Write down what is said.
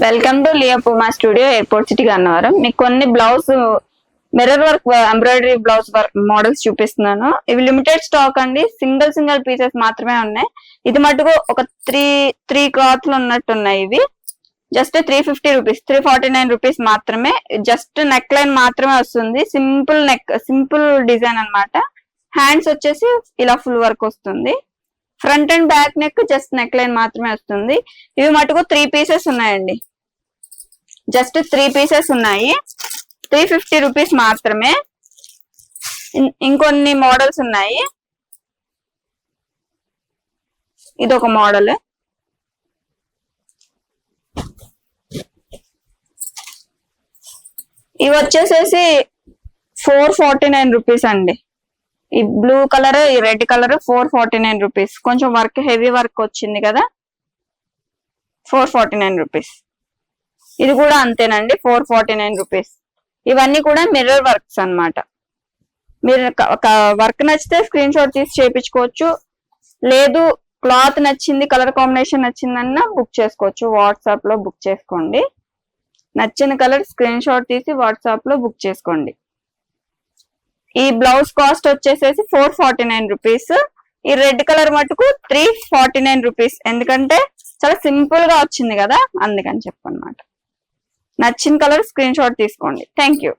Welcome to Lia Puma studio, airport city Gannavaram. మీకు కొన్ని blouse mirror work embroidery blouse work models చూపిస్తున్నాను. ఇవి limited stock అండి, single pieces మాత్రమే ఉన్నాయి. ఇది మటుకు ఒక త్రీ క్లాత్లు ఉన్నట్టు ఉన్నాయి. ఇవి జస్ట్ 350 రూపీస్, 349 రూపీస్ మాత్రమే. జస్ట్ నెక్ లైన్ మాత్రమే వస్తుంది, సింపుల్ డిజైన్ అన్నమాట. హ్యాండ్స్ వచ్చేసి ఇలా ఫుల్ వర్క్ వస్తుంది. Front and back neck just neck line మాత్రమే వస్తుంది. ఇవి మటుకు 3 పీసెస్ ఉన్నాయండి, జస్ట్ 3 పీసెస్ ఉన్నాయి. 350 రూపీస్ మాత్రమే. ఇంకొన్ని మోడల్స్ ఉన్నాయి. ఇది ఒక మోడల్. ఇవి వచ్చేసేసి 449 రూపీస్ అండి. ఈ బ్లూ కలర్, ఈ రెడ్ కలర్ 449 రూపీస్. కొంచెం వర్క్ హెవీ వర్క్ వచ్చింది కదా, 449 రూపీస్. ఇది కూడా అంతేనండి, 449 రూపీస్. ఇవన్నీ కూడా మిర్రర్ వర్క్స్ అన్నమాట. మీరు వర్క్ నచ్చితే స్క్రీన్ షాట్ తీసి చేయించుకోవచ్చు, లేదు క్లాత్ నచ్చింది, కలర్ కాంబినేషన్ నచ్చిందన్నా బుక్ చేసుకోవచ్చు. వాట్సాప్ లో బుక్ చేసుకోండి. నచ్చిన కలర్ స్క్రీన్ షాట్ తీసి వాట్సాప్ లో బుక్ చేసుకోండి. ఈ బ్లౌజ్ కాస్ట్ వచ్చేసేసి 449 రూపీస్. ఈ రెడ్ కలర్ మటుకు 349 రూపీస్. ఎందుకంటే చాలా సింపుల్ గా వచ్చింది కదా, అందుకని చెప్పనమాట. నచ్చిన కలర్ స్క్రీన్ షాట్ తీసుకోండి. Thank you.